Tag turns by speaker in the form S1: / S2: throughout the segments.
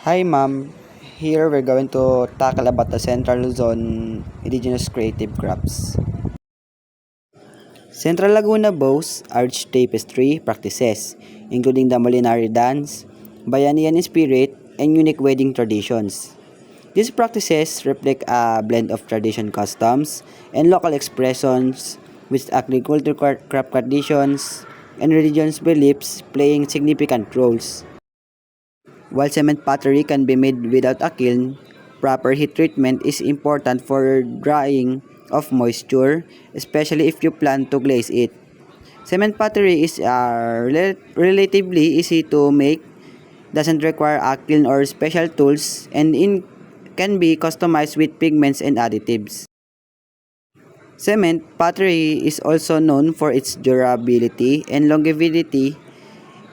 S1: Hi ma'am, here we're going to tackle about the Central Luzon indigenous creative crafts. Central Laguna boasts arch tapestry practices, including the Molinari dance, Bayanihan spirit, and unique wedding traditions. These practices reflect a blend of tradition customs and local expressions with agricultural craft traditions and religious beliefs playing significant roles. While cement pottery can be made without a kiln, proper heat treatment is important for drying of moisture, especially if you plan to glaze it. Cement pottery is relatively easy to make, doesn't require a kiln or special tools, and can be customized with pigments and additives. Cement pottery is also known for its durability and longevity,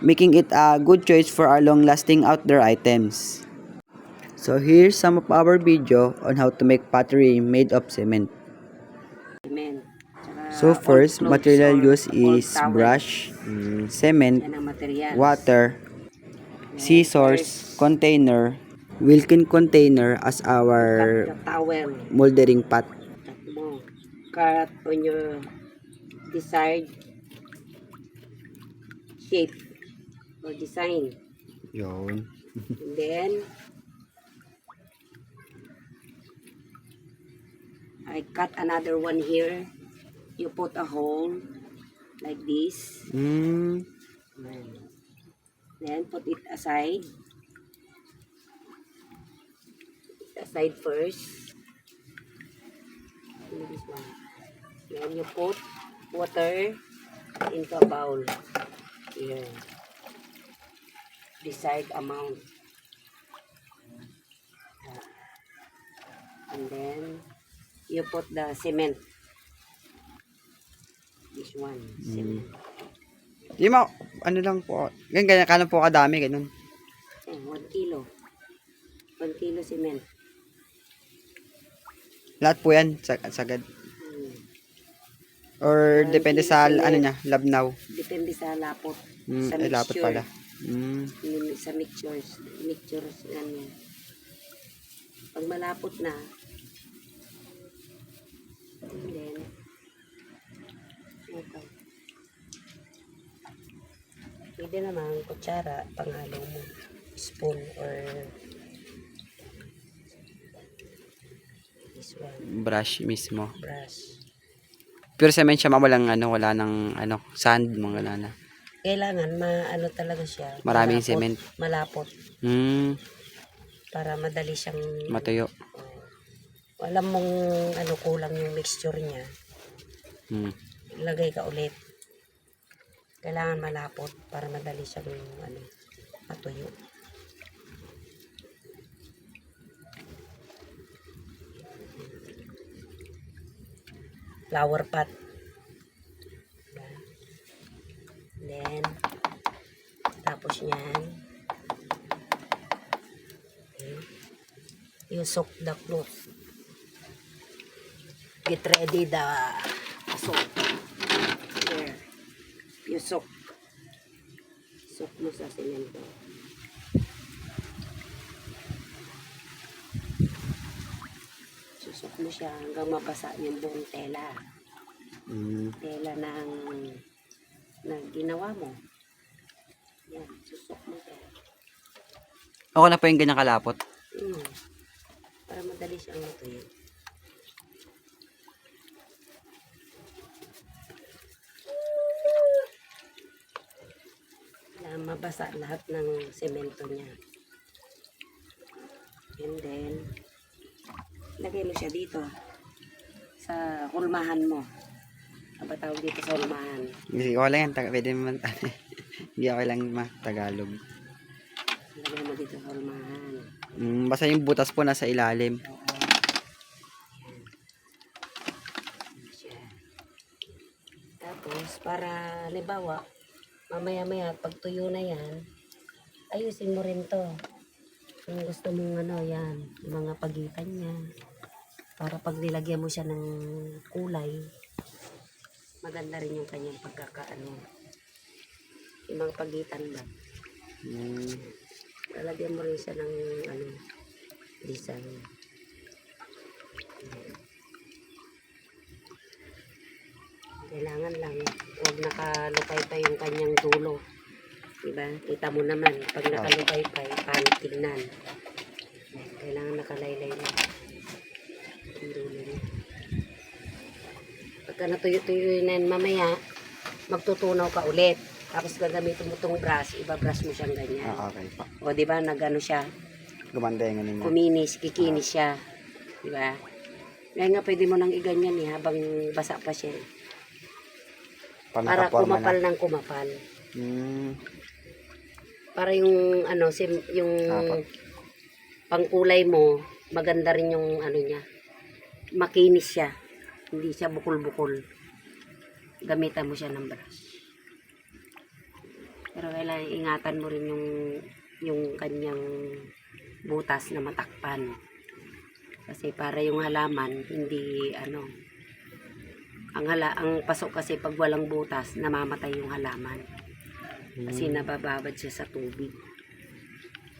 S1: making it a good choice for our long-lasting outdoor items. So here's some of our video on how to make pottery made of cement.
S2: Cement.
S1: So
S2: Tsaka old
S1: first,
S2: clothes
S1: material
S2: or
S1: used
S2: old
S1: is
S2: towels.
S1: brush, cement,
S2: Yan ang materials.
S1: water,
S2: Yan,
S1: scissors,
S2: first,
S1: container, Wilkin container as
S2: you cut
S1: our
S2: the towel.
S1: moldering pot.
S2: Cut mo. Cut on your desired shape or design.
S1: Yun.
S2: And then, I cut another one here. You put a hole like this.
S1: Mm,
S2: Then, put it aside. Aside first. And this one. Then, you put water into a bowl. Here. Desired amount. And then, you put the cement. This one, cement.
S1: Di ma, ano lang po, ganyan, kano po kadami, ganun.
S2: 1 kilo. 1 kilo cement.
S1: Lahat po yan, sagad.
S2: Hmm.
S1: Or
S2: 1
S1: depende
S2: kilo
S1: sa,
S2: cement.
S1: ano niya, labnaw.
S2: Depende sa lapot. Sa
S1: Ay, lapot
S2: mixture.
S1: pala.
S2: Sa mixtures. Mixtures yan. Pag malapot na, and then, ito. Pwede naman kutsara, panghalo mo. Spoon or this one,
S1: Brush mismo.
S2: brush.
S1: Pero cement siya, walang ano, wala nang ano, sand, mga wala na.
S2: Kailangan maano talaga siya.
S1: Maraming
S2: Malapot.
S1: cement.
S2: Malapot. Para madali siyang
S1: Matuyo.
S2: alam mong ano kulang yung mixture niya. Ilagay ka ulit. Kailangan malapot para madali siyang ano, matuyo. Flower pot. Then, tapos yan, you soak the cloth. Get ready the soap. There. You soak. Soak mo sa semento. Susok mo siya hanggang mabasa yung buong tela. Tela na ginawa mo. Yan, susok mo siya.
S1: Ako na po yung ganyan kalapot.
S2: Para madali siyang matuyo. Mabasa lahat ng semento niya. And then, lagay mo siya dito sa hulmahan mo. Ano ba tawag dito sa hulmahan?
S1: Hindi ko lang yan, pwede naman, hindi ako lang Tagalog.
S2: Lagay mo dito sa hulmahan.
S1: Basta yung butas po nasa ilalim.
S2: Tapos, para halimbawa, mamaya-maya, pag tuyo na yan, ayusin mo rin to. Kung gusto mong ano, yan, yung mga pagitan niya. Para pag nilagyan mo siya ng kulay, maganda rin yung kanyang pagkakaano. Yung mga pagitan ba. Lalagyan mo rin siya ng ano, design. Kailangan lang, huwag nakalukay pa yung kanyang dulo. Diba? Kita mo naman, pag nakalukay pa, pangit tignan. Kailangan nakalaylay na. Yung dulo niya. Pagka natuyo-tuyo na yan, mamaya, magtutunaw ka ulit. Tapos gagamitin mo itong brush, ibabrush mo siyang ganyan.
S1: Okay po.
S2: O diba, nagano siya,
S1: Gumanda yung ano niya.
S2: kuminis, kikinis siya. Diba? Kaya nga pwede mo nang iganyan habang basa pa siya. Para
S1: Nakaporma
S2: kumapal
S1: na.
S2: ng kumapal.
S1: Hmm.
S2: Para yung ano, yung
S1: Apo.
S2: pangkulay mo, maganda rin yung ano niya. Makinis siya. Hindi siya bukol-bukol. Gamitan mo siya ng brush. Pero kailangan ingatan mo rin yung kanyang butas na matakpan. Kasi para yung halaman, hindi ano, ang pasok kasi pag walang butas, namamatay yung halaman. Kasi nabababad siya sa tubig.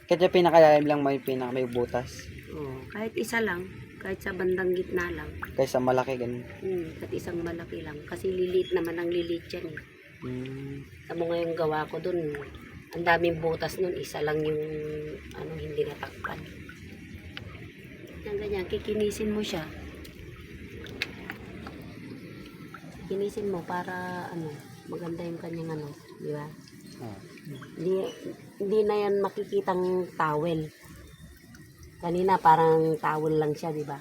S1: Kahit yung pinakalalim lang may may butas.
S2: Oh, kahit isa lang, kahit sa bandang gitna lang.
S1: Kaysa malaki ganun.
S2: Kahit isang malaki lang. Kasi lilit naman ang lilit yan. Tamo nga yung gawa ko dun, ang daming butas nun, isa lang yung ano, hindi natakpan. Yan ganyan, kikinisin mo siya. Kikinisin mo para ano, maganda yung kanyang ano, di ba? Hindi na yan makikitang towel. Kanina parang towel lang siya, di ba?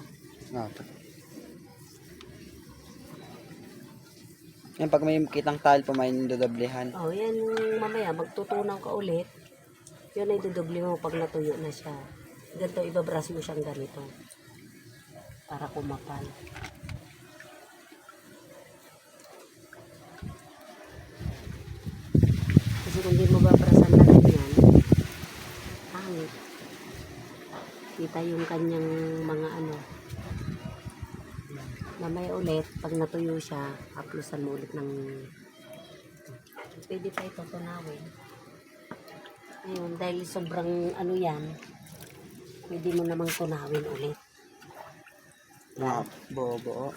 S1: Yan, pag may kitang tile po, may dodoblehan.
S2: Oh, yan mamaya magtutunaw ka ulit. Yun ay dodoble mo pag natuyo na siya. Ganito ibabrush mo siyang ganito para kumapal. Kasi kung di mo babrasan na ganyan, pangit. Kita yung kanyang mga ano. Mamaya ulit, pag natuyo siya, haplusan mo ulit ng... Pwede pa ito tunawin. Ngayon, dahil sobrang ano yan, pwede mo namang tunawin ulit.
S1: Bobo.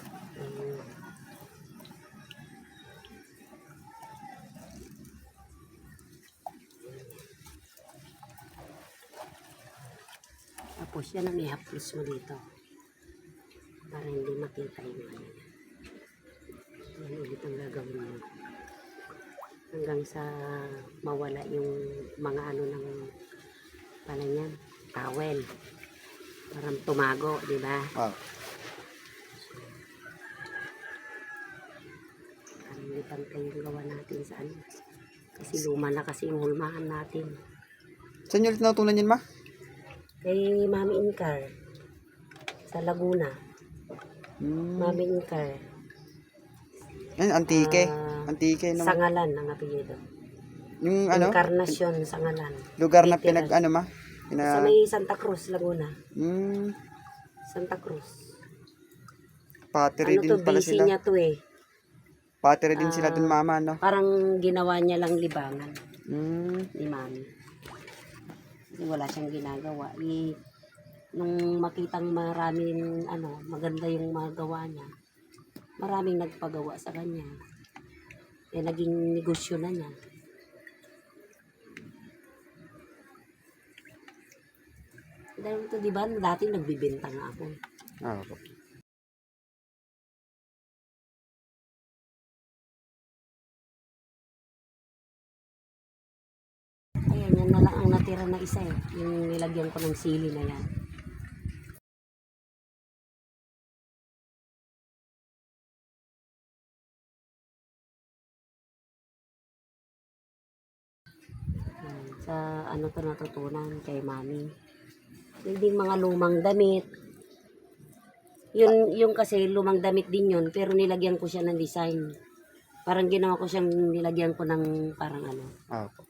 S2: Tapos yan ang i-haplos mo dito. Para hindi makita yung ano. Yan ulit ang gagawin mo. Hanggang sa mawala yung mga ano ng pala niyan, towel. Parang tumago, di ba? Parang hindi pantay yung gawa natin sa ano. Kasi luma na kasi yung hulmahan natin.
S1: Saan nyo ulit natutunan yan, ma?
S2: Kay Mami Incar sa Laguna. Mami Incar.
S1: Yan, antike.
S2: Ah,
S1: Antike naman.
S2: Sangalan ang apelyido.
S1: Yung ano,
S2: Encarnacion Sangalan.
S1: lugar na
S2: Literal.
S1: ano, ma?
S2: Sa may Santa Cruz, Laguna. Santa Cruz.
S1: Pottery
S2: Ano
S1: din
S2: to,
S1: pala
S2: busy
S1: sila.
S2: niya to eh.
S1: Pottery din sila dun, mama, no?
S2: Parang ginawa niya lang libangan ni Mami. Kasi wala siyang ginagawa. Nung makitang maraming ano, maganda yung magawa niya, maraming nagpagawa sa kanya. Eh, naging negosyo na niya. Dahil ito, di ba, dati nagbibenta nga ako.
S1: Opo.
S2: Ayan, yan na lang ang natira na isa eh. Yung nilagyan ko ng sili na yan. Sa ano to natutunan kay Mami. Yung mga lumang damit. Yung kasi lumang damit din yun, pero nilagyan ko siya ng design. Parang ginawa ko siyang nilagyan ko ng parang ano.
S1: Opo.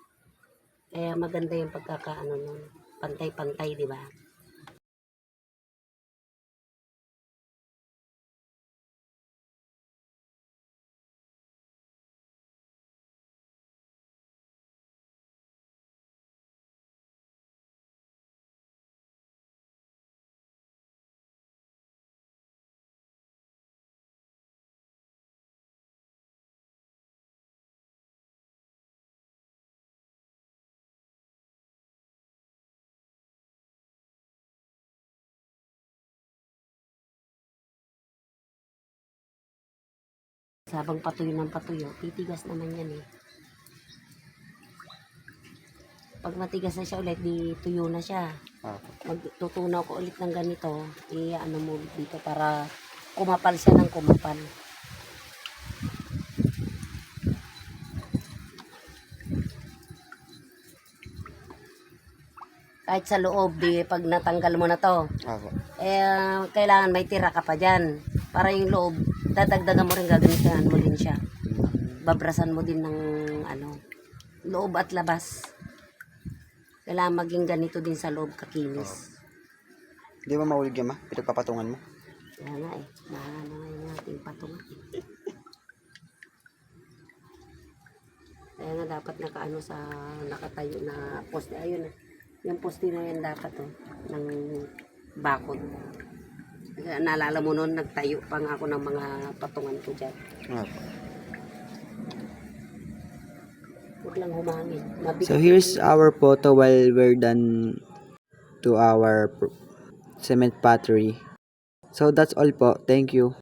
S2: Kaya maganda yung pagkakaano nun. Pantay-pantay, di ba? Sabang patuyo ng patuyo, titigas naman yan eh. Pag matigas na siya ulit, di tuyo na siya. Magtutunaw ko ulit ng ganito, ano mo dito para kumapal siya ng kumapal. Kahit sa loob, di pag natanggal mo na to, kailangan may tira ka pa dyan. Para yung loob, dadagdagan mo rin, gaganitan mo din siya. Babrasan mo din ng loob at labas. Kailangan maging ganito din sa loob, kakinis.
S1: Hindi mo maulig yan, ma? Pinagpapatungan mo?
S2: Kaya nga eh, mahalo nga yung ating patungan. Kaya nga dapat nakaano sa nakatayo na poste. Ayun, yung poste na yan dapat ng bakod. Kaya naalala mo noon, nagtayo pa nga ako ng mga patungan ko dyan. Huwag lang humangin.
S1: So here's our photo while we're done to our cement pottery. So that's all po. Thank you.